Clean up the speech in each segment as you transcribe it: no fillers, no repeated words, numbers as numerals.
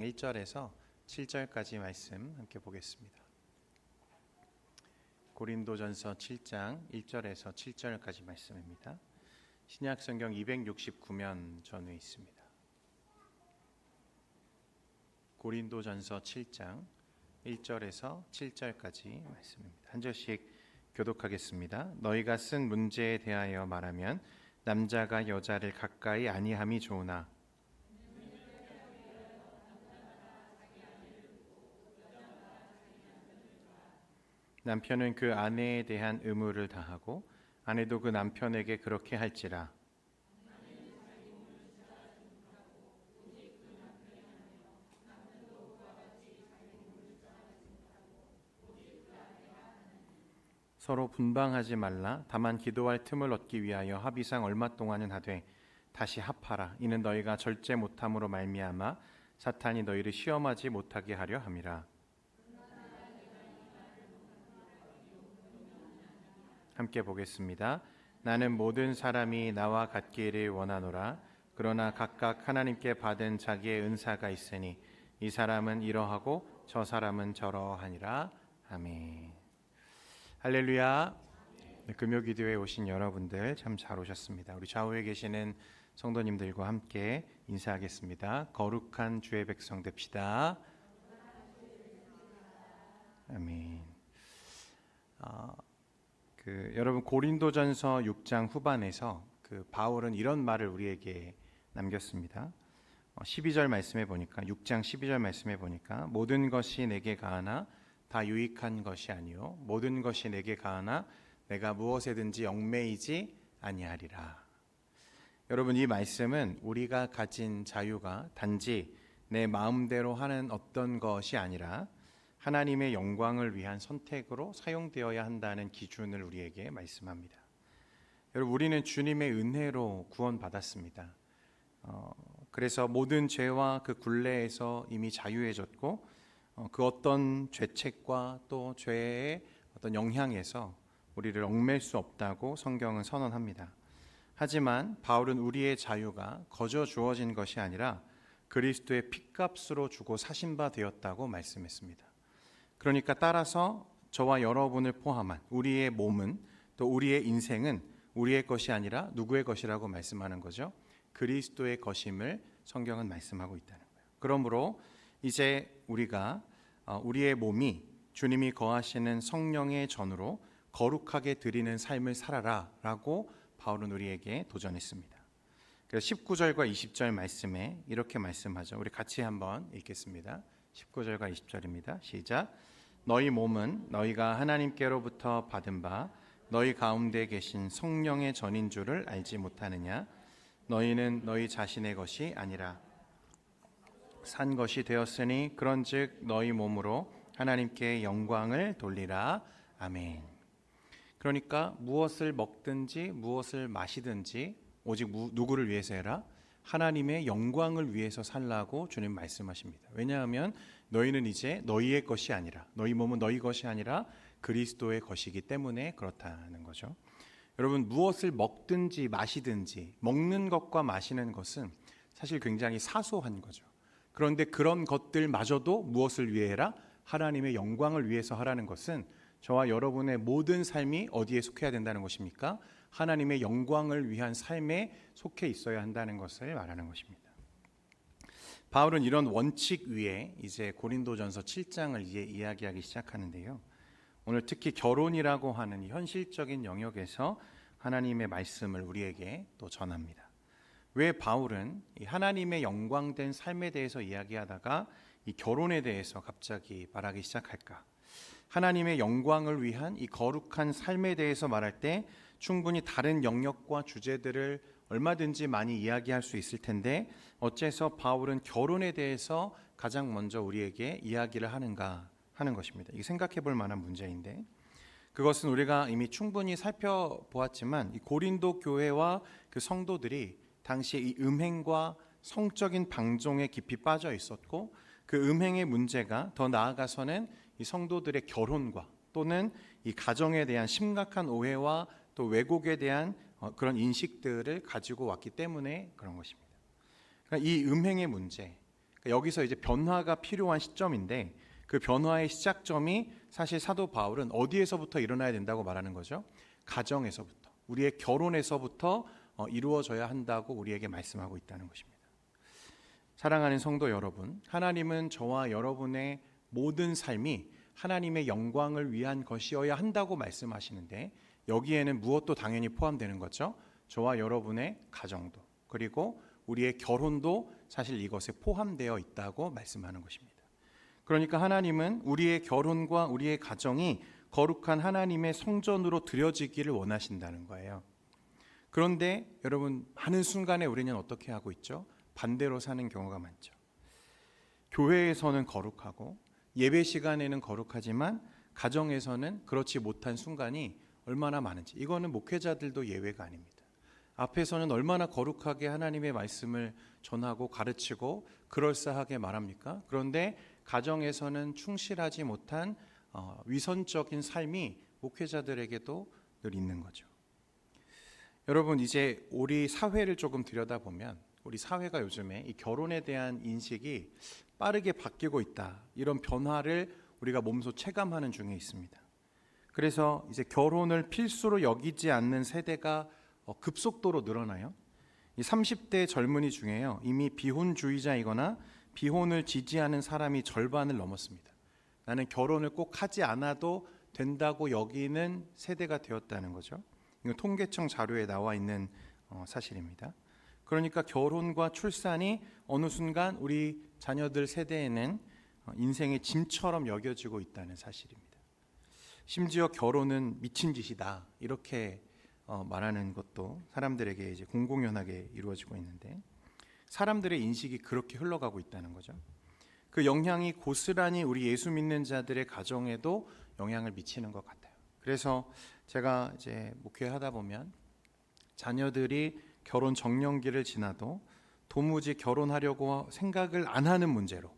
1절에서 7절까지 말씀 함께 보겠습니다. 고린도전서 7장 1절에서 7절까지 말씀입니다. 신약성경 269면 전후에 있습니다. 고린도전서 7장 1절에서 7절까지 말씀입니다. 한 절씩 교독하겠습니다. 너희가 쓴 문제에 대하여 말하면 남자가 여자를 가까이 아니함이 좋으나 남편은 그 아내에 대한 의무를 다하고 아내도 그 남편에게 그렇게 할지라. 서로 분방하지 말라. 다만 기도할 틈을 얻기 위하여 합의상 얼마 동안은 하되 다시 합하라. 이는 너희가 절제 못함으로 말미암아 사탄이 너희를 시험하지 못하게 하려 함이라. 함께 보겠습니다. 나는 모든 사람이 나와 같기를 원하노라. 그러나 각각 하나님께 받은 자기의 은사가 있으니 이 사람은 이러하고 저 사람은 저러하니라. 아멘. 할렐루야. 금요기도에 오신 여러분들 참 잘 오셨습니다. 우리 좌우에 계시는 성도님들과 함께 인사하겠습니다. 거룩한 주의 백성 됩시다. 아멘. 여러분 고린도전서 6장 후반에서 바울은 이런 말을 우리에게 남겼습니다. 12절 말씀해 보니까 6장 12절 말씀해 보니까 모든 것이 내게 가하나 다 유익한 것이 아니요 모든 것이 내게 가하나 내가 무엇에든지 얽매이지 아니하리라. 여러분 이 말씀은 우리가 가진 자유가 단지 내 마음대로 하는 어떤 것이 아니라 하나님의 영광을 위한 선택으로 사용되어야 한다는 기준을 우리에게 말씀합니다. 여러분 우리는 주님의 은혜로 구원받았습니다. 그래서 모든 죄와 그 굴레에서 이미 자유해졌고 그 어떤 죄책과 또 죄의 어떤 영향에서 우리를 얽맬 수 없다고 성경은 선언합니다. 하지만 바울은 우리의 자유가 거저 주어진 것이 아니라 그리스도의 핏값으로 주고 사신 바 되었다고 말씀했습니다. 그러니까 따라서 저와 여러분을 포함한 우리의 몸은 또 우리의 인생은 우리의 것이 아니라 누구의 것이라고 말씀하는 거죠? 그리스도의 것임을 성경은 말씀하고 있다는 거예요. 그러므로 이제 우리가 우리의 몸이 주님이 거하시는 성령의 전으로 거룩하게 드리는 삶을 살아라 라고 바울은 우리에게 도전했습니다. 그래서 19절과 20절 말씀에 이렇게 말씀하죠. 우리 같이 한번 읽겠습니다. 19절과 20절입니다. 시작. 너희 몸은 너희가 하나님께로부터 받은 바 너희 가운데 계신 성령의 전인 줄을 알지 못하느냐? 너희는 너희 자신의 것이 아니라 산 것이 되었으니 그런즉 너희 몸으로 하나님께 영광을 돌리라. 아멘. 그러니까 무엇을 먹든지 무엇을 마시든지 오직 누구를 위해서 해라? 하나님의 영광을 위해서 살라고 주님 말씀하십니다. 왜냐하면 너희는 이제 너희의 것이 아니라 너희 몸은 너희 것이 아니라 그리스도의 것이기 때문에 그렇다는 거죠. 여러분 무엇을 먹든지 마시든지 먹는 것과 마시는 것은 사실 굉장히 사소한 거죠. 그런데 그런 것들마저도 무엇을 위해 해라? 하나님의 영광을 위해서 하라는 것은 저와 여러분의 모든 삶이 어디에 속해야 된다는 것입니까? 하나님의 영광을 위한 삶에 속해 있어야 한다는 것을 말하는 것입니다. 바울은 이런 원칙 위에 이제 고린도전서 7장을 이제 이야기하기 시작하는데요. 오늘 특히 결혼이라고 하는 현실적인 영역에서 하나님의 말씀을 우리에게 또 전합니다. 왜 바울은 이 하나님의 영광된 삶에 대해서 이야기하다가 이 결혼에 대해서 갑자기 말하기 시작할까? 하나님의 영광을 위한 이 거룩한 삶에 대해서 말할 때 충분히 다른 영역과 주제들을 얼마든지 많이 이야기할 수 있을 텐데 어째서 바울은 결혼에 대해서 가장 먼저 우리에게 이야기를 하는가 하는 것입니다. 이게 생각해 볼 만한 문제인데 그것은 우리가 이미 충분히 살펴보았지만 이 고린도 교회와 그 성도들이 당시 이 음행과 성적인 방종에 깊이 빠져 있었고 그 음행의 문제가 더 나아가서는 이 성도들의 결혼과 또는 이 가정에 대한 심각한 오해와 또 왜곡에 대한 그런 인식들을 가지고 왔기 때문에 그런 것입니다. 그러니까 이 음행의 문제 여기서 이제 변화가 필요한 시점인데 그 변화의 시작점이 사실 사도 바울은 어디에서부터 일어나야 된다고 말하는 거죠? 가정에서부터, 우리의 결혼에서부터 이루어져야 한다고 우리에게 말씀하고 있다는 것입니다. 사랑하는 성도 여러분, 하나님은 저와 여러분의 모든 삶이 하나님의 영광을 위한 것이어야 한다고 말씀하시는데 여기에는 무엇도 당연히 포함되는 거죠. 저와 여러분의 가정도, 그리고 우리의 결혼도 사실 이것에 포함되어 있다고 말씀하는 것입니다. 그러니까 하나님은 우리의 결혼과 우리의 가정이 거룩한 하나님의 성전으로 드려지기를 원하신다는 거예요. 그런데 여러분, 많은 순간에 우리는 어떻게 하고 있죠? 반대로 사는 경우가 많죠. 교회에서는 거룩하고 예배 시간에는 거룩하지만 가정에서는 그렇지 못한 순간이 얼마나 많은지, 이거는 목회자들도 예외가 아닙니다. 앞에서는 얼마나 거룩하게 하나님의 말씀을 전하고 가르치고 그럴싸하게 말합니까? 그런데 가정에서는 충실하지 못한 위선적인 삶이 목회자들에게도 늘 있는 거죠. 여러분, 이제 우리 사회를 조금 들여다보면 우리 사회가 요즘에 이 결혼에 대한 인식이 빠르게 바뀌고 있다, 이런 변화를 우리가 몸소 체감하는 중에 있습니다. 그래서 이제 결혼을 필수로 여기지 않는 세대가 급속도로 늘어나요. 이 30대 젊은이 중에요, 이미 비혼주의자이거나 비혼을 지지하는 사람이 절반을 넘었습니다. 나는 결혼을 꼭 하지 않아도 된다고 여기는 세대가 되었다는 거죠. 이건 통계청 자료에 나와 있는 사실입니다. 그러니까 결혼과 출산이 어느 순간 우리 자녀들 세대에는 인생의 짐처럼 여겨지고 있다는 사실입니다. 심지어 결혼은 미친 짓이다, 이렇게 말하는 것도 사람들에게 이제 공공연하게 이루어지고 있는데, 사람들의 인식이 그렇게 흘러가고 있다는 거죠. 그 영향이 고스란히 우리 예수 믿는 자들의 가정에도 영향을 미치는 것 같아요. 그래서 제가 이제 목회하다 보면 자녀들이 결혼 정년기를 지나도 도무지 결혼하려고 생각을 안 하는 문제로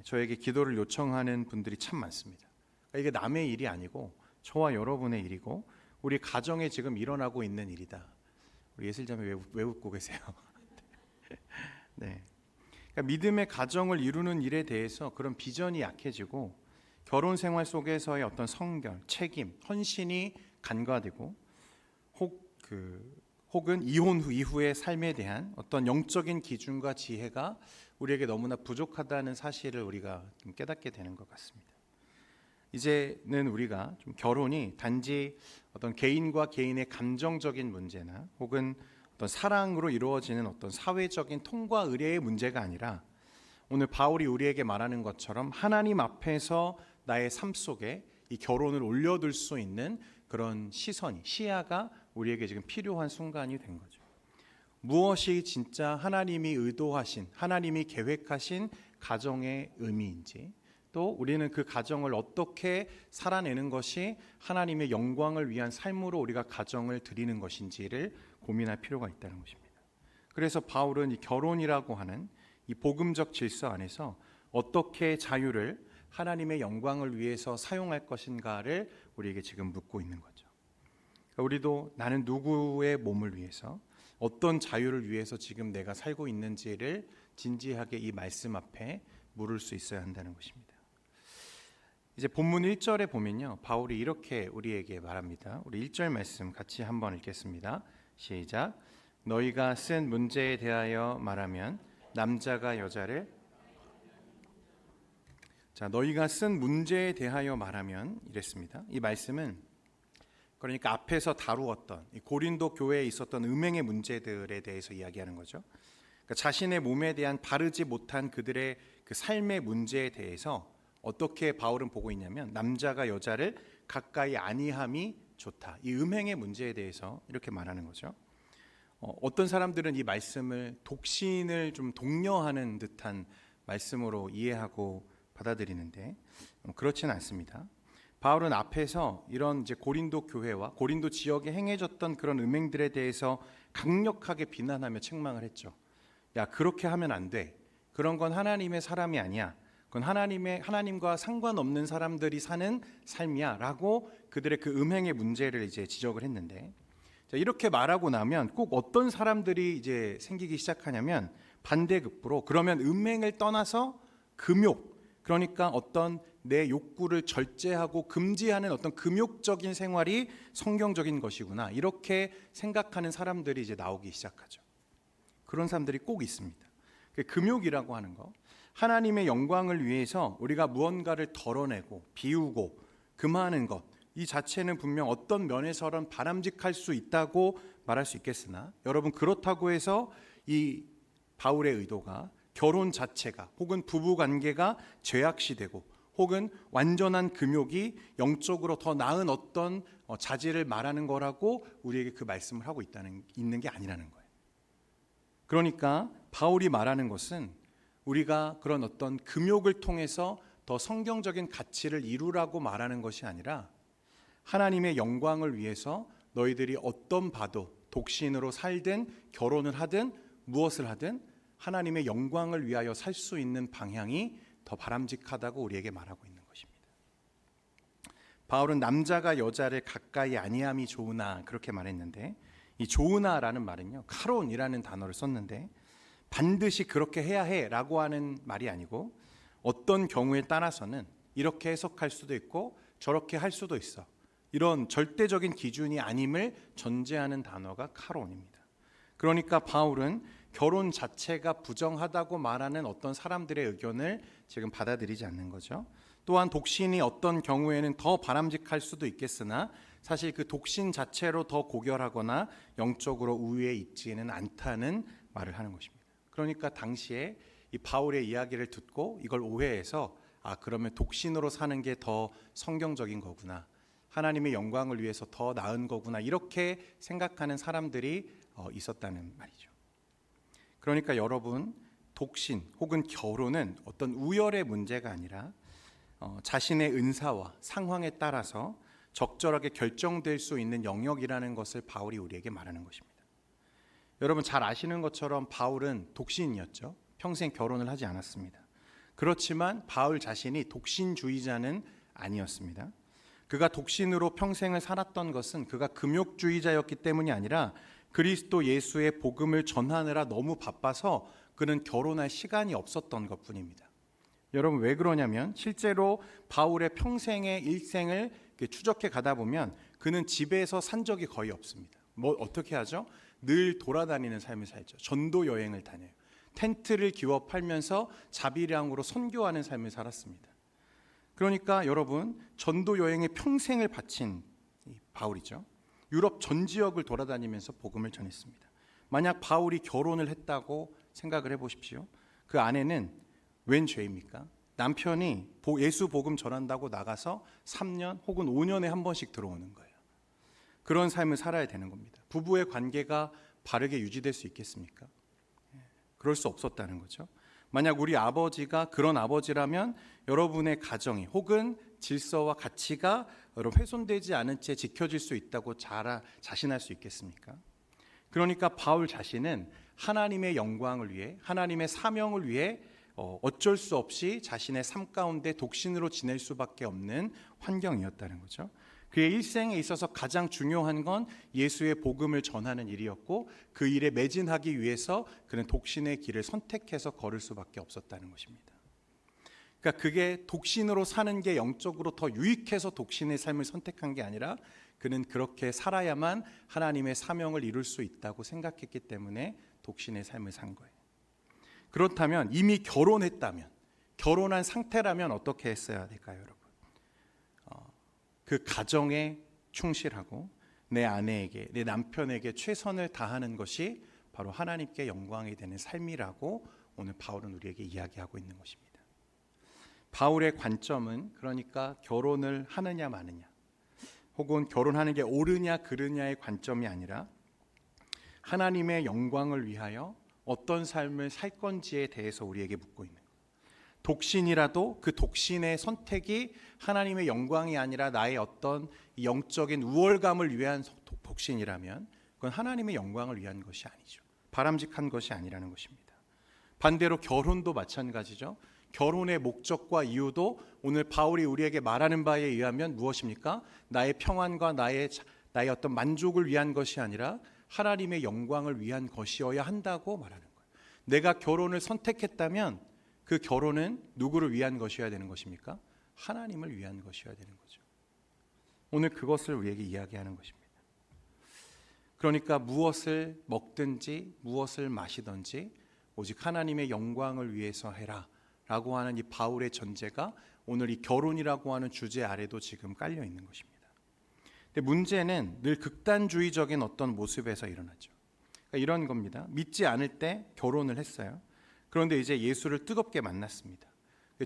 저에게 기도를 요청하는 분들이 참 많습니다. 이게 남의 일이 아니고 저와 여러분의 일이고 우리 가정에 지금 일어나고 있는 일이다. 우리 예슬자매 왜 웃고 계세요? 네. 그러니까 믿음의 가정을 이루는 일에 대해서 그런 비전이 약해지고 결혼 생활 속에서의 어떤 성결, 책임, 헌신이 간과되고 혹은 이혼 후 이후의 삶에 대한 어떤 영적인 기준과 지혜가 우리에게 너무나 부족하다는 사실을 우리가 좀 깨닫게 되는 것 같습니다. 이제는 우리가 좀 결혼이 단지 어떤 개인과 개인의 감정적인 문제나 혹은 어떤 사랑으로 이루어지는 어떤 사회적인 통과 의례의 문제가 아니라 오늘 바울이 우리에게 말하는 것처럼 하나님 앞에서 나의 삶 속에 이 결혼을 올려둘 수 있는 그런 시야가 우리에게 지금 필요한 순간이 된 거죠. 무엇이 진짜 하나님이 의도하신, 하나님이 계획하신 가정의 의미인지, 또 우리는 그 가정을 어떻게 살아내는 것이 하나님의 영광을 위한 삶으로 우리가 가정을 드리는 것인지를 고민할 필요가 있다는 것입니다. 그래서 바울은 이 결혼이라고 하는 이 복음적 질서 안에서 어떻게 자유를 하나님의 영광을 위해서 사용할 것인가를 우리에게 지금 묻고 있는 거죠. 우리도 나는 누구의 몸을 위해서, 어떤 자유를 위해서 지금 내가 살고 있는지를 진지하게 이 말씀 앞에 물을 수 있어야 한다는 것입니다. 이제 본문 1절에 보면요, 바울이 이렇게 우리에게 말합니다. 우리 1절 말씀 같이 한번 읽겠습니다. 시작. 너희가 쓴 문제에 대하여 말하면 남자가 여자를 너희가 쓴 문제에 대하여 말하면 이랬습니다. 이 말씀은 그러니까 앞에서 다루었던 이 고린도 교회에 있었던 음행의 문제들에 대해서 이야기하는 거죠. 그러니까 자신의 몸에 대한 바르지 못한 그들의 그 삶의 문제에 대해서 어떻게 바울은 보고 있냐면 남자가 여자를 가까이 아니함이 좋다. 이 음행의 문제에 대해서 이렇게 말하는 거죠. 어떤 사람들은 이 말씀을 독신을 좀 독려하는 듯한 말씀으로 이해하고 받아들이는데 그렇지는 않습니다. 바울은 앞에서 이런 이제 고린도 교회와 고린도 지역에 행해졌던 그런 음행들에 대해서 강력하게 비난하며 책망을 했죠. 야, 그렇게 하면 안 돼. 그런 건 하나님의 사람이 아니야. 그건 하나님과 상관없는 사람들이 사는 삶이야라고 그들의 그 음행의 문제를 이제 지적을 했는데, 자, 이렇게 말하고 나면 꼭 어떤 사람들이 이제 생기기 시작하냐면 반대급부로 그러면 음행을 떠나서 금욕, 그러니까 어떤 내 욕구를 절제하고 금지하는 어떤 금욕적인 생활이 성경적인 것이구나, 이렇게 생각하는 사람들이 이제 나오기 시작하죠. 그런 사람들이 꼭 있습니다. 금욕이라고 하는 거, 하나님의 영광을 위해서 우리가 무언가를 덜어내고 비우고 금하는 것, 이 자체는 분명 어떤 면에서는 바람직할 수 있다고 말할 수 있겠으나, 여러분, 그렇다고 해서 이 바울의 의도가 결혼 자체가 혹은 부부관계가 죄악시되고 혹은 완전한 금욕이 영적으로 더 나은 어떤 자질을 말하는 거라고 우리에게 그 말씀을 하고 있는 게 아니라는 거예요. 그러니까 바울이 말하는 것은 우리가 그런 어떤 금욕을 통해서 더 성경적인 가치를 이루라고 말하는 것이 아니라, 하나님의 영광을 위해서 너희들이 어떤 바도 독신으로 살든 결혼을 하든 무엇을 하든 하나님의 영광을 위하여 살 수 있는 방향이 더 바람직하다고 우리에게 말하고 있는 것입니다. 바울은 남자가 여자를 가까이 아니함이 좋으나 그렇게 말했는데, 이 좋으나라는 말은요, 카론이라는 단어를 썼는데 반드시 그렇게 해야 해라고 하는 말이 아니고, 어떤 경우에 따라서는 이렇게 해석할 수도 있고 저렇게 할 수도 있어, 이런 절대적인 기준이 아님을 전제하는 단어가 카론입니다. 그러니까 바울은 결혼 자체가 부정하다고 말하는 어떤 사람들의 의견을 지금 받아들이지 않는 거죠. 또한 독신이 어떤 경우에는 더 바람직할 수도 있겠으나 사실 그 독신 자체로 더 고결하거나 영적으로 우위에 있지는 않다는 말을 하는 것입니다. 그러니까 당시에 이 바울의 이야기를 듣고 이걸 오해해서, 그러면 독신으로 사는 게 더 성경적인 거구나, 하나님의 영광을 위해서 더 나은 거구나, 이렇게 생각하는 사람들이 있었다는 말이죠. 그러니까 여러분, 독신 혹은 결혼은 어떤 우열의 문제가 아니라 자신의 은사와 상황에 따라서 적절하게 결정될 수 있는 영역이라는 것을 바울이 우리에게 말하는 것입니다. 여러분 잘 아시는 것처럼 바울은 독신이었죠. 평생 결혼을 하지 않았습니다. 그렇지만 바울 자신이 독신주의자는 아니었습니다. 그가 독신으로 평생을 살았던 것은 그가 금욕주의자였기 때문이 아니라 그리스도 예수의 복음을 전하느라 너무 바빠서 그는 결혼할 시간이 없었던 것뿐입니다. 여러분 왜 그러냐면, 실제로 바울의 평생의 일생을 추적해 가다 보면 그는 집에서 산 적이 거의 없습니다. 어떻게 하죠? 늘 돌아다니는 삶을 살죠. 전도 여행을 다녀요. 텐트를 기워 팔면서 자비량으로 선교하는 삶을 살았습니다. 그러니까 여러분, 전도 여행에 평생을 바친 바울이죠. 유럽 전 지역을 돌아다니면서 복음을 전했습니다. 만약 바울이 결혼을 했다고 생각을 해보십시오. 그 아내는 웬 죄입니까? 남편이 예수 복음 전한다고 나가서 3년 혹은 5년에 한 번씩 들어오는 거예요. 그런 삶을 살아야 되는 겁니다. 부부의 관계가 바르게 유지될 수 있겠습니까? 그럴 수 없었다는 거죠. 만약 우리 아버지가 그런 아버지라면 여러분의 가정이 혹은 질서와 가치가 훼손되지 않은 채 지켜질 수 있다고 자신할 수 있겠습니까? 그러니까 바울 자신은 하나님의 영광을 위해, 하나님의 사명을 위해 어쩔 수 없이 자신의 삶 가운데 독신으로 지낼 수밖에 없는 환경이었다는 거죠. 그의 일생에 있어서 가장 중요한 건 예수의 복음을 전하는 일이었고, 그 일에 매진하기 위해서 그는 독신의 길을 선택해서 걸을 수밖에 없었다는 것입니다. 그러니까 그게 독신으로 사는 게 영적으로 더 유익해서 독신의 삶을 선택한 게 아니라, 그는 그렇게 살아야만 하나님의 사명을 이룰 수 있다고 생각했기 때문에 독신의 삶을 산 거예요. 그렇다면 이미 결혼했다면, 결혼한 상태라면 어떻게 했어야 될까요, 여러분? 그 가정에 충실하고 내 아내에게, 내 남편에게 최선을 다하는 것이 바로 하나님께 영광이 되는 삶이라고 오늘 바울은 우리에게 이야기하고 있는 것입니다. 바울의 관점은 그러니까 결혼을 하느냐 마느냐, 혹은 결혼하는 게 옳으냐 그르냐의 관점이 아니라 하나님의 영광을 위하여 어떤 삶을 살 건지에 대해서 우리에게 묻고 있는 거예요. 독신이라도 그 독신의 선택이 하나님의 영광이 아니라 나의 어떤 영적인 우월감을 위한 독신이라면 그건 하나님의 영광을 위한 것이 아니죠. 바람직한 것이 아니라는 것입니다. 반대로 결혼도 마찬가지죠. 결혼의 목적과 이유도 오늘 바울이 우리에게 말하는 바에 의하면 무엇입니까? 나의 평안과 나의 어떤 만족을 위한 것이 아니라 하나님의 영광을 위한 것이어야 한다고 말하는 거예요. 내가 결혼을 선택했다면 그 결혼은 누구를 위한 것이어야 되는 것입니까? 하나님을 위한 것이어야 되는 거죠. 오늘 그것을 우리에게 이야기하는 것입니다. 그러니까 무엇을 먹든지 무엇을 마시든지 오직 하나님의 영광을 위해서 해라 라고 하는 이 바울의 전제가 오늘 이 결혼이라고 하는 주제 아래도 지금 깔려 있는 것입니다. 근데 문제는 늘 극단주의적인 어떤 모습에서 일어나죠. 그러니까 이런 겁니다. 믿지 않을 때 결혼을 했어요. 그런데 이제 예수를 뜨겁게 만났습니다.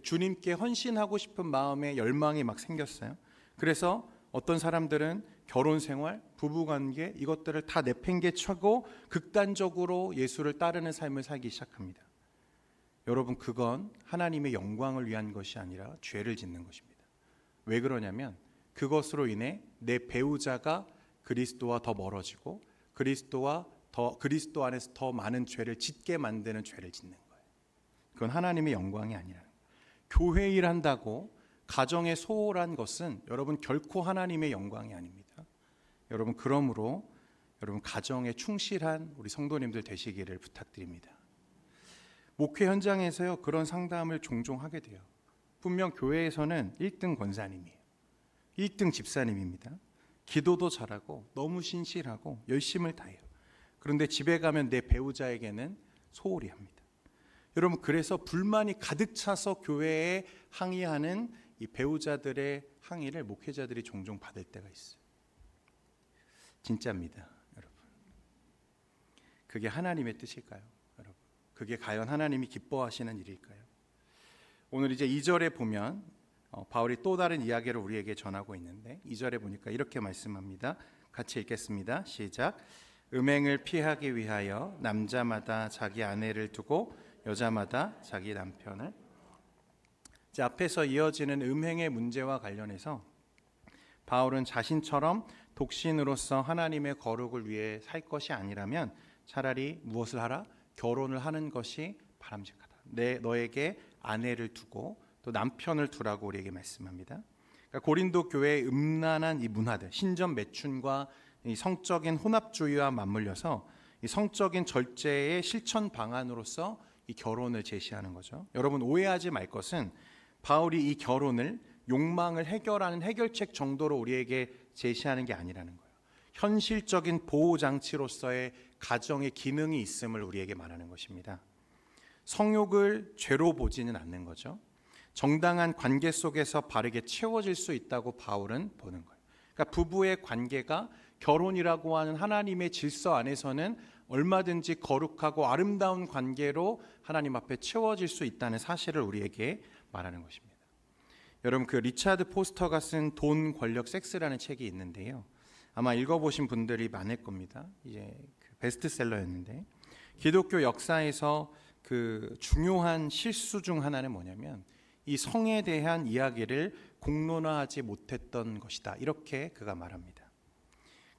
주님께 헌신하고 싶은 마음에 열망이 막 생겼어요. 그래서 어떤 사람들은 결혼 생활, 부부관계 이것들을 다 내팽개치고 극단적으로 예수를 따르는 삶을 살기 시작합니다. 여러분, 그건 하나님의 영광을 위한 것이 아니라 죄를 짓는 것입니다. 왜 그러냐면 그것으로 인해 내 배우자가 그리스도와 더 멀어지고 그리스도 안에서 더 많은 죄를 짓게 만드는 죄를 짓는 거예요. 그건 하나님의 영광이 아니라. 교회 일한다고 가정에 소홀한 것은 여러분 결코 하나님의 영광이 아닙니다. 여러분, 그러므로 여러분 가정에 충실한 우리 성도님들 되시기를 부탁드립니다. 목회 현장에서요, 그런 상담을 종종 하게 돼요. 분명 교회에서는 1등 권사님이에요. 1등 집사님입니다. 기도도 잘하고 너무 신실하고 열심을 다해요. 그런데 집에 가면 내 배우자에게는 소홀히 합니다. 여러분, 그래서 불만이 가득 차서 교회에 항의하는 이 배우자들의 항의를 목회자들이 종종 받을 때가 있어요. 진짜입니다, 여러분. 그게 하나님의 뜻일까요, 여러분? 그게 과연 하나님이 기뻐하시는 일일까요? 오늘 이제 2절에 보면 바울이 또 다른 이야기를 우리에게 전하고 있는데 2절에 보니까 이렇게 말씀합니다. 같이 읽겠습니다. 시작. 음행을 피하기 위하여 남자마다 자기 아내를 두고 여자마다 자기 남편을. 앞에서 이어지는 음행의 문제와 관련해서 바울은 자신처럼 독신으로서 하나님의 거룩을 위해 살 것이 아니라면 차라리 무엇을 하라? 결혼을 하는 것이 바람직하다. 너에게 아내를 두고 또 남편을 두라고 우리에게 말씀합니다. 그러니까 고린도 교회의 음란한 이 문화들, 신전 매춘과 이 성적인 혼합주의와 맞물려서 이 성적인 절제의 실천 방안으로서 이 결혼을 제시하는 거죠. 여러분, 오해하지 말 것은 바울이 이 결혼을 욕망을 해결하는 해결책 정도로 우리에게 제시하는 게 아니라는 거예요. 현실적인 보호장치로서의 가정의 기능이 있음을 우리에게 말하는 것입니다. 성욕을 죄로 보지는 않는 거죠. 정당한 관계 속에서 바르게 채워질 수 있다고 바울은 보는 거예요. 그러니까 부부의 관계가 결혼이라고 하는 하나님의 질서 안에서는 얼마든지 거룩하고 아름다운 관계로 하나님 앞에 채워질 수 있다는 사실을 우리에게 말하는 것입니다. 여러분, 그 리차드 포스터가 쓴 돈, 권력, 섹스라는 책이 있는데요. 아마 읽어보신 분들이 많을 겁니다. 이제 그 베스트셀러였는데 기독교 역사에서 그 중요한 실수 중 하나는 뭐냐면 이 성에 대한 이야기를 공론화하지 못했던 것이다. 이렇게 그가 말합니다.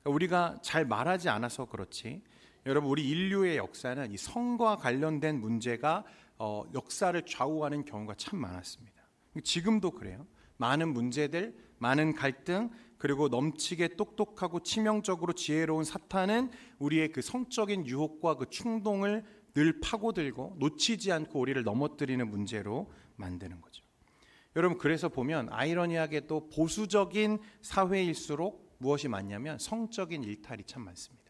그러니까 우리가 잘 말하지 않아서 그렇지, 여러분, 우리 인류의 역사는 이 성과 관련된 문제가 역사를 좌우하는 경우가 참 많았습니다. 지금도 그래요. 많은 문제들, 많은 갈등, 그리고 넘치게 똑똑하고 치명적으로 지혜로운 사탄은 우리의 그 성적인 유혹과 그 충동을 늘 파고들고 놓치지 않고 우리를 넘어뜨리는 문제로 만드는 거죠. 여러분, 그래서 보면 아이러니하게도 보수적인 사회일수록 무엇이 많냐면 성적인 일탈이 참 많습니다.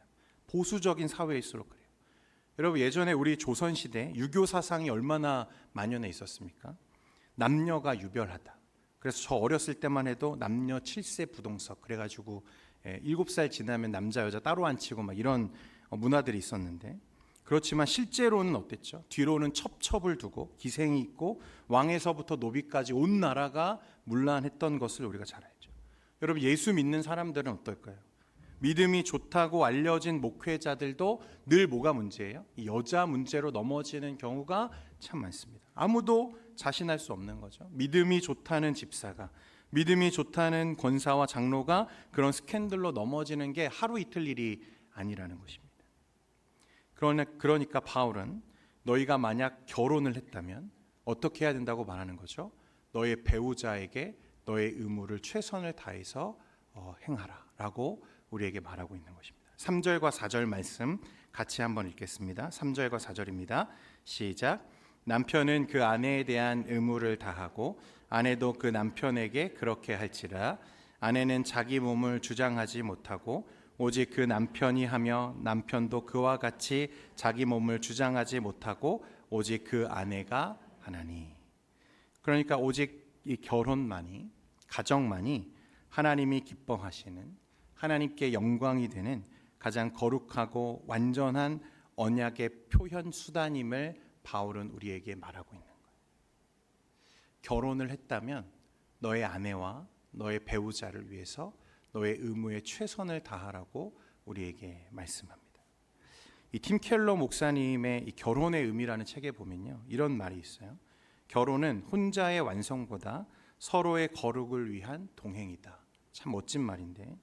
보수적인 사회일수록 그래요. 여러분, 예전에 우리 조선시대 유교 사상이 얼마나 만연해 있었습니까? 남녀가 유별하다. 그래서 저 어렸을 때만 해도 남녀 7세 부동석, 그래가지고 7살 지나면 남자 여자 따로 앉히고 막 이런 문화들이 있었는데, 그렇지만 실제로는 어땠죠? 뒤로는 첩첩을 두고 기생이 있고 왕에서부터 노비까지 온 나라가 문란했던 것을 우리가 잘 알죠. 여러분, 예수 믿는 사람들은 어떨까요? 믿음이 좋다고 알려진 목회자들도 늘 뭐가 문제예요? 여자 문제로 넘어지는 경우가 참 많습니다. 아무도 자신할 수 없는 거죠. 믿음이 좋다는 집사가, 믿음이 좋다는 권사와 장로가 그런 스캔들로 넘어지는 게 하루 이틀 일이 아니라는 것입니다. 그러니까 바울은 너희가 만약 결혼을 했다면 어떻게 해야 된다고 말하는 거죠? 너의 배우자에게 너의 의무를 최선을 다해서 행하라 라고 우리에게 말하고 있는 것입니다. 3절과 4절 말씀 같이 한번 읽겠습니다. 3절과 4절입니다. 시작. 남편은 그 아내에 대한 의무를 다하고 아내도 그 남편에게 그렇게 할지라. 아내는 자기 몸을 주장하지 못하고 오직 그 남편이 하며 남편도 그와 같이 자기 몸을 주장하지 못하고 오직 그 아내가 하나니. 그러니까 오직 이 결혼만이, 가정만이 하나님이 기뻐하시는, 하나님께 영광이 되는 가장 거룩하고 완전한 언약의 표현 수단임을 바울은 우리에게 말하고 있는 거예요. 결혼을 했다면 너의 아내와 너의 배우자를 위해서 너의 의무에 최선을 다하라고 우리에게 말씀합니다. 이 팀 켈러 목사님의 이 결혼의 의미라는 책에 보면요, 이런 말이 있어요. 결혼은 혼자의 완성보다 서로의 거룩을 위한 동행이다. 참 멋진 말인데,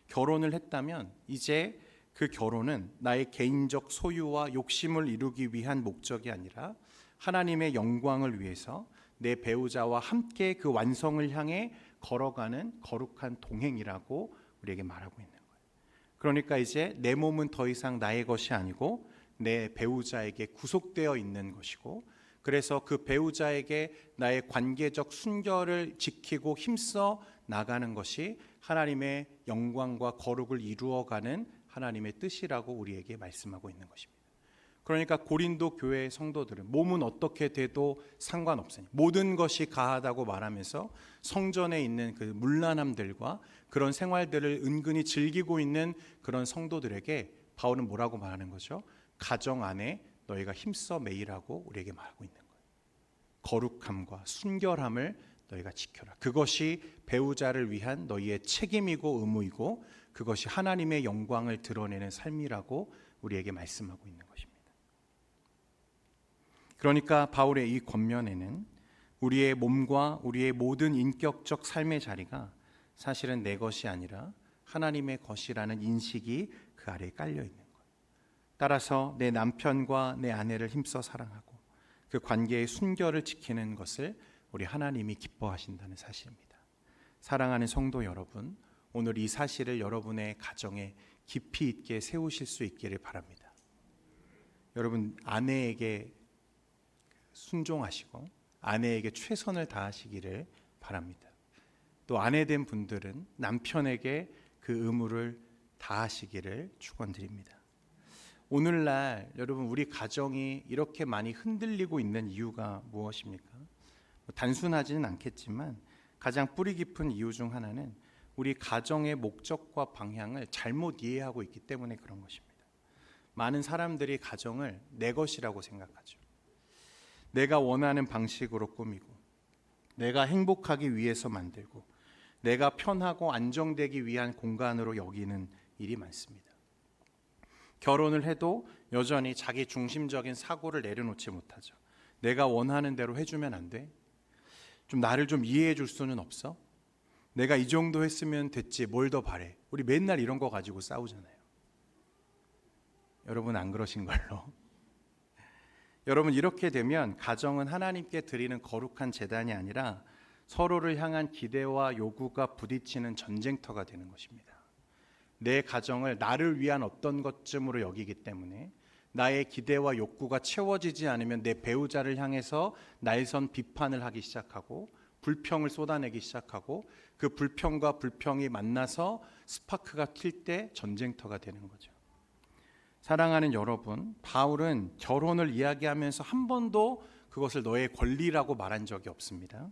결혼을 했다면 이제 그 결혼은 나의 개인적 소유와 욕심을 이루기 위한 목적이 아니라 하나님의 영광을 위해서 내 배우자와 함께 그 완성을 향해 걸어가는 거룩한 동행이라고 우리에게 말하고 있는 거예요. 그러니까 이제 내 몸은 더 이상 나의 것이 아니고 내 배우자에게 구속되어 있는 것이고, 그래서 그 배우자에게 나의 관계적 순결을 지키고 힘써 나가는 것이 하나님의 영광과 거룩을 이루어가는 하나님의 뜻이라고 우리에게 말씀하고 있는 것입니다. 그러니까 고린도 교회의 성도들은 몸은 어떻게 돼도 상관없으니 모든 것이 가하다고 말하면서 성전에 있는 그 문란함들과 그런 생활들을 은근히 즐기고 있는 그런 성도들에게 바울은 뭐라고 말하는 거죠? 가정 안에 너희가 힘써 매일하고 우리에게 말하고 있는 거예요. 거룩함과 순결함을 너희가 지켜라. 그것이 배우자를 위한 너희의 책임이고 의무이고 그것이 하나님의 영광을 드러내는 삶이라고 우리에게 말씀하고 있는 것입니다. 그러니까 바울의 이 권면에는 우리의 몸과 우리의 모든 인격적 삶의 자리가 사실은 내 것이 아니라 하나님의 것이라는 인식이 그 아래에 깔려 있는 거예요. 따라서 내 남편과 내 아내를 힘써 사랑하고 그 관계의 순결을 지키는 것을 우리 하나님이 기뻐하신다는 사실입니다. 사랑하는 성도 여러분, 오늘 이 사실을 여러분의 가정에 깊이 있게 세우실 수 있기를 바랍니다. 여러분, 아내에게 순종하시고 아내에게 최선을 다하시기를 바랍니다. 또 아내된 분들은 남편에게 그 의무를 다하시기를 축원드립니다. 오늘날 여러분, 우리 가정이 이렇게 많이 흔들리고 있는 이유가 무엇입니까? 단순하지는 않겠지만 가장 뿌리 깊은 이유 중 하나는 우리 가정의 목적과 방향을 잘못 이해하고 있기 때문에 그런 것입니다. 많은 사람들이 가정을 내 것이라고 생각하죠. 내가 원하는 방식으로 꾸미고 내가 행복하기 위해서 만들고 내가 편하고 안정되기 위한 공간으로 여기는 일이 많습니다. 결혼을 해도 여전히 자기 중심적인 사고를 내려놓지 못하죠. 내가 원하는 대로 해주면 안 돼? 좀 나를 좀 이해해 줄 수는 없어? 내가 이 정도 했으면 됐지 뭘 더 바래? 우리 맨날 이런 거 가지고 싸우잖아요. 여러분 안 그러신 걸로. 여러분, 이렇게 되면 가정은 하나님께 드리는 거룩한 제단이 아니라 서로를 향한 기대와 요구가 부딪히는 전쟁터가 되는 것입니다. 내 가정을 나를 위한 어떤 것쯤으로 여기기 때문에 나의 기대와 욕구가 채워지지 않으면 내 배우자를 향해서 날선 비판을 하기 시작하고 불평을 쏟아내기 시작하고 그 불평과 불평이 만나서 스파크가 튈 때 전쟁터가 되는 거죠. 사랑하는 여러분, 바울은 결혼을 이야기하면서 한 번도 그것을 너의 권리라고 말한 적이 없습니다.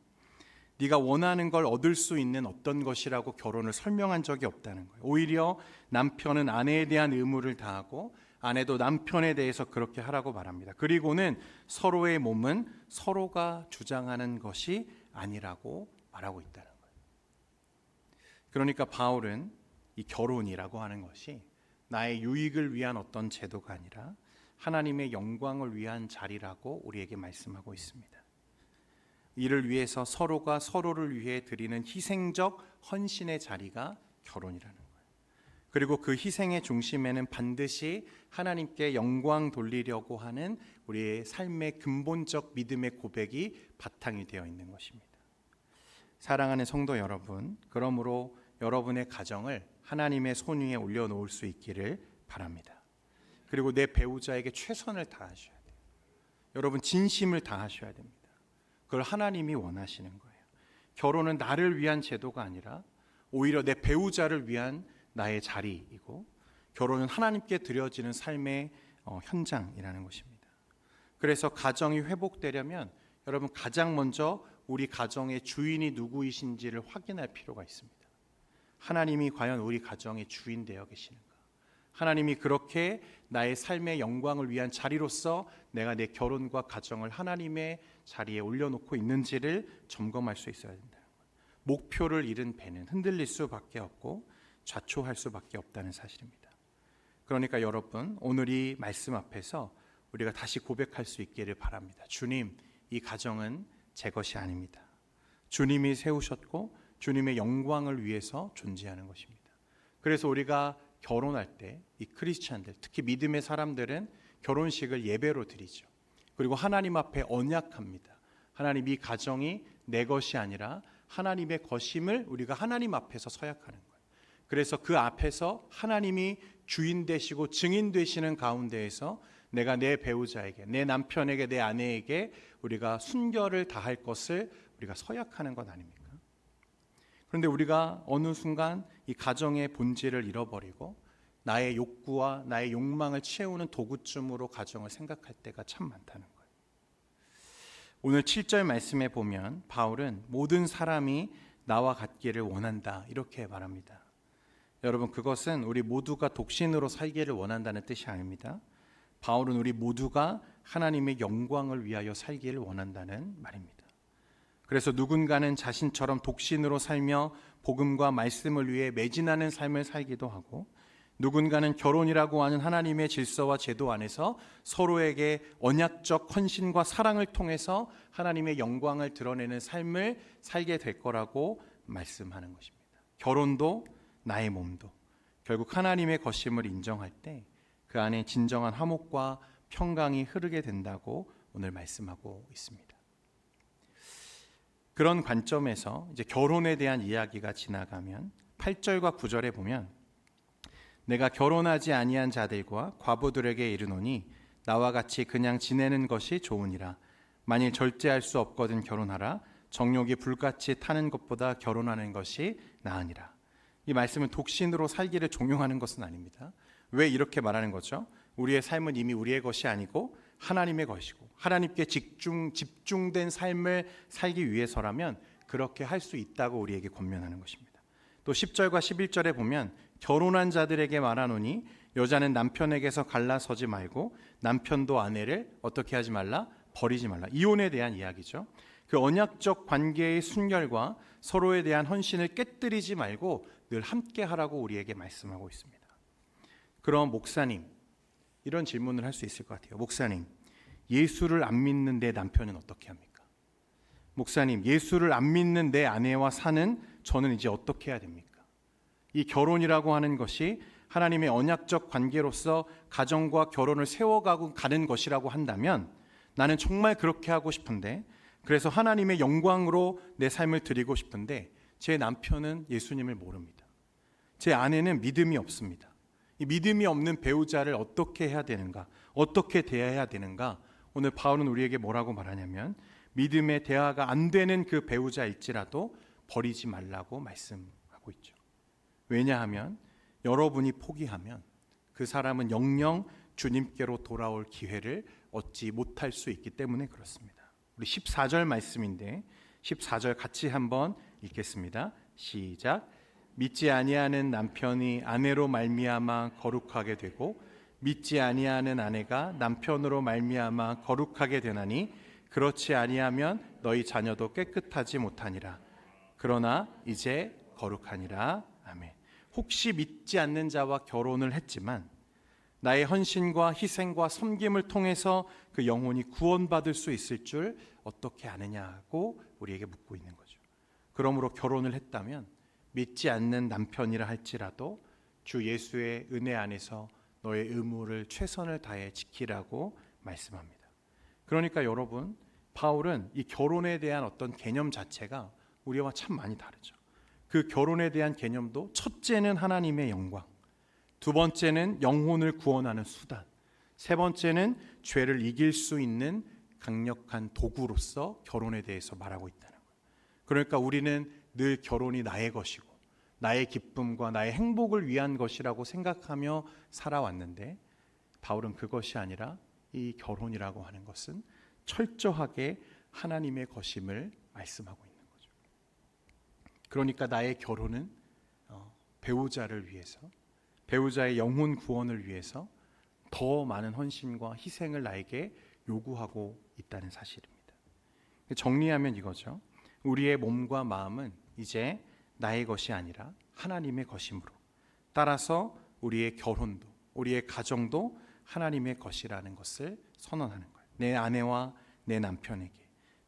네가 원하는 걸 얻을 수 있는 어떤 것이라고 결혼을 설명한 적이 없다는 거예요. 오히려 남편은 아내에 대한 의무를 다하고 아내도 남편에 대해서 그렇게 하라고 말합니다. 그리고는 서로의 몸은 서로가 주장하는 것이 아니라고 말하고 있다는 거예요. 그러니까 바울은 이 결혼이라고 하는 것이 나의 유익을 위한 어떤 제도가 아니라 하나님의 영광을 위한 자리라고 우리에게 말씀하고 있습니다. 이를 위해서 서로가 서로를 위해 드리는 희생적 헌신의 자리가 결혼이라는 거예요. 그리고 그 희생의 중심에는 반드시 하나님께 영광 돌리려고 하는 우리의 삶의 근본적 믿음의 고백이 바탕이 되어 있는 것입니다. 사랑하는 성도 여러분, 그러므로 여러분의 가정을 하나님의 손 위에 올려놓을 수 있기를 바랍니다. 그리고 내 배우자에게 최선을 다하셔야 돼요. 여러분 진심을 다하셔야 됩니다. 그걸 하나님이 원하시는 거예요. 결혼은 나를 위한 제도가 아니라 오히려 내 배우자를 위한 나의 자리이고, 결혼은 하나님께 드려지는 삶의 현장이라는 것입니다. 그래서 가정이 회복되려면 여러분 가장 먼저 우리 가정의 주인이 누구이신지를 확인할 필요가 있습니다. 하나님이 과연 우리 가정의 주인 되어 계시는가? 하나님이 그렇게 나의 삶의 영광을 위한 자리로서 내가 내 결혼과 가정을 하나님의 자리에 올려놓고 있는지를 점검할 수 있어야 된다는 거예요. 목표를 잃은 배는 흔들릴 수밖에 없고 좌초할 수밖에 없다는 사실입니다. 그러니까 여러분, 오늘 이 말씀 앞에서 우리가 다시 고백할 수 있기를 바랍니다. 주님, 이 가정은 제 것이 아닙니다. 주님이 세우셨고 주님의 영광을 위해서 존재하는 것입니다. 그래서 우리가 결혼할 때 이 크리스찬들, 특히 믿음의 사람들은 결혼식을 예배로 드리죠. 그리고 하나님 앞에 언약합니다. 하나님, 이 가정이 내 것이 아니라 하나님의 것임을 우리가 하나님 앞에서 서약하는 거예요. 그래서 그 앞에서 하나님이 주인 되시고 증인 되시는 가운데에서 내가 내 배우자에게, 내 남편에게, 내 아내에게 우리가 순결을 다할 것을 우리가 서약하는 것 아닙니까? 그런데 우리가 어느 순간 이 가정의 본질을 잃어버리고 나의 욕구와 나의 욕망을 채우는 도구쯤으로 가정을 생각할 때가 참 많다는 거예요. 오늘 7절 말씀에 보면 바울은 모든 사람이 나와 같기를 원한다 이렇게 말합니다. 여러분, 그것은 우리 모두가 독신으로 살기를 원한다는 뜻이 아닙니다. 바울은 우리 모두가 하나님의 영광을 위하여 살기를 원한다는 말입니다. 그래서 누군가는 자신처럼 독신으로 살며 복음과 말씀을 위해 매진하는 삶을 살기도 하고, 누군가는 결혼이라고 하는 하나님의 질서와 제도 안에서 서로에게 언약적 헌신과 사랑을 통해서 하나님의 영광을 드러내는 삶을 살게 될 거라고 말씀하는 것입니다. 결혼도 나의 몸도 결국 하나님의 것임을 인정할 때 그 안에 진정한 화목과 평강이 흐르게 된다고 오늘 말씀하고 있습니다. 그런 관점에서 이제 결혼에 대한 이야기가 지나가면 8절과 9절에 보면 내가 결혼하지 아니한 자들과 과부들에게 이르노니 나와 같이 그냥 지내는 것이 좋으니라. 만일 절제할 수 없거든 결혼하라. 정욕이 불같이 타는 것보다 결혼하는 것이 나으니라. 이 말씀은 독신으로 살기를 종용하는 것은 아닙니다. 왜 이렇게 말하는 거죠? 우리의 삶은 이미 우리의 것이 아니고 하나님의 것이고 하나님께 집중된 삶을 살기 위해서라면 그렇게 할 수 있다고 우리에게 권면하는 것입니다. 또 10절과 11절에 보면 결혼한 자들에게 말하노니 여자는 남편에게서 갈라서지 말고 남편도 아내를 어떻게 하지 말라? 버리지 말라. 이혼에 대한 이야기죠. 그 언약적 관계의 순결과 서로에 대한 헌신을 깨뜨리지 말고 늘 함께 하라고 우리에게 말씀하고 있습니다. 그럼 목사님, 이런 질문을 할 수 있을 것 같아요. 목사님, 예수를 안 믿는 내 남편은 어떻게 합니까? 목사님, 예수를 안 믿는 내 아내와 사는 저는 이제 어떻게 해야 됩니까? 이 결혼이라고 하는 것이 하나님의 언약적 관계로서 가정과 결혼을 세워가고 가는 것이라고 한다면 나는 정말 그렇게 하고 싶은데, 그래서 하나님의 영광으로 내 삶을 드리고 싶은데 제 남편은 예수님을 모릅니다. 제 아내는 믿음이 없습니다. 이 믿음이 없는 배우자를 어떻게 해야 되는가? 어떻게 대해야 되는가? 오늘 바울은 우리에게 뭐라고 말하냐면 믿음의 대화가 안 되는 그 배우자일지라도 버리지 말라고 말씀하고 있죠. 왜냐하면 여러분이 포기하면 그 사람은 영영 주님께로 돌아올 기회를 얻지 못할 수 있기 때문에 그렇습니다. 우리 14절 말씀인데 14절 같이 한번 읽겠습니다. 시작. 믿지 아니하는 남편이 아내로 말미암아 거룩하게 되고 믿지 아니하는 아내가 남편으로 말미암아 거룩하게 되나니 그렇지 아니하면 너희 자녀도 깨끗하지 못하니라. 그러나 이제 거룩하니라. 아멘. 혹시 믿지 않는 자와 결혼을 했지만 나의 헌신과 희생과 섬김을 통해서 그 영혼이 구원받을 수 있을 줄 어떻게 아느냐고 우리에게 묻고 있는 거죠. 그러므로 결혼을 했다면 믿지 않는 남편이라 할지라도 주 예수의 은혜 안에서 너의 의무를 최선을 다해 지키라고 말씀합니다. 그러니까 여러분, 바울은 이 결혼에 대한 어떤 개념 자체가 우리와 참 많이 다르죠. 그 결혼에 대한 개념도 첫째는 하나님의 영광, 두 번째는 영혼을 구원하는 수단, 세 번째는 죄를 이길 수 있는 강력한 도구로서 결혼에 대해서 말하고 있다는 거예요. 그러니까 우리는 늘 결혼이 나의 것이고 나의 기쁨과 나의 행복을 위한 것이라고 생각하며 살아왔는데, 바울은 그것이 아니라 이 결혼이라고 하는 것은 철저하게 하나님의 것임을 말씀하고 있는 거죠. 그러니까 나의 결혼은 배우자를 위해서, 배우자의 영혼 구원을 위해서 더 많은 헌신과 희생을 나에게 요구하고 있다는 사실입니다. 정리하면 이거죠. 우리의 몸과 마음은 이제 나의 것이 아니라 하나님의 것이므로, 따라서 우리의 결혼도, 우리의 가정도 하나님의 것이라는 것을 선언하는 거예요. 내 아내와 내 남편에게,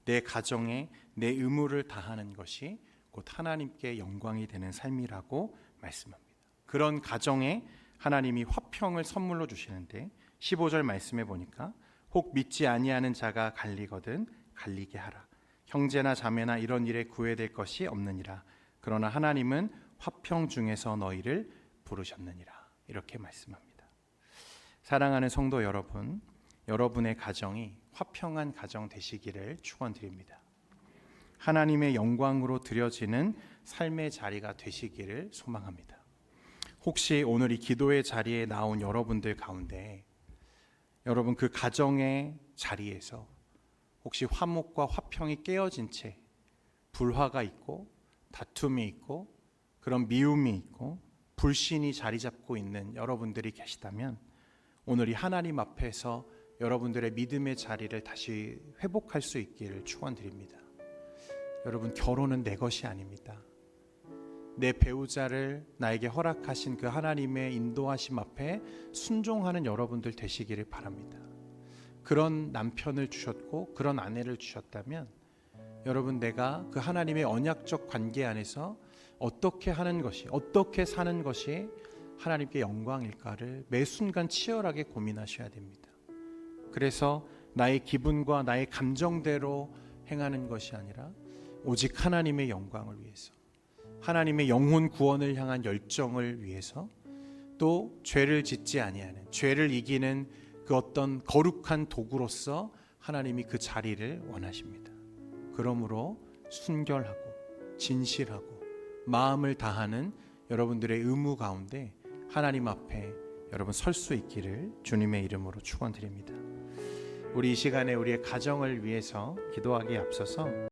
내 가정에 내 의무를 다하는 것이 곧 하나님께 영광이 되는 삶이라고 말씀합니다. 그런 가정에 하나님이 화평을 선물로 주시는데 15절 말씀해 보니까 혹 믿지 아니하는 자가 갈리거든 갈리게 하라. 형제나 자매나 이런 일에 구애될 것이 없느니라. 그러나 하나님은 화평 중에서 너희를 부르셨느니라. 이렇게 말씀합니다. 사랑하는 성도 여러분, 여러분의 가정이 화평한 가정 되시기를 축원드립니다. 하나님의 영광으로 드려지는 삶의 자리가 되시기를 소망합니다. 혹시 오늘 이 기도의 자리에 나온 여러분들 가운데 여러분 그 가정의 자리에서 혹시 화목과 화평이 깨어진 채 불화가 있고 다툼이 있고 그런 미움이 있고 불신이 자리 잡고 있는 여러분들이 계시다면 오늘 이 하나님 앞에서 여러분들의 믿음의 자리를 다시 회복할 수 있기를 축원드립니다. 여러분, 결혼은 내 것이 아닙니다. 내 배우자를 나에게 허락하신 그 하나님의 인도하심 앞에 순종하는 여러분들 되시기를 바랍니다. 그런 남편을 주셨고 그런 아내를 주셨다면 여러분, 내가 그 하나님의 언약적 관계 안에서 어떻게 하는 것이, 어떻게 사는 것이 하나님께 영광일까를 매 순간 치열하게 고민하셔야 됩니다. 그래서 나의 기분과 나의 감정대로 행하는 것이 아니라 오직 하나님의 영광을 위해서, 하나님의 영혼 구원을 향한 열정을 위해서, 또 죄를 짓지 아니하는, 죄를 이기는 그 어떤 거룩한 도구로서 하나님이 그 자리를 원하십니다. 그러므로 순결하고 진실하고 마음을 다하는 여러분들의 의무 가운데 하나님 앞에 여러분 설 수 있기를 주님의 이름으로 축원드립니다. 우리 이 시간에 우리의 가정을 위해서 기도하기에 앞서서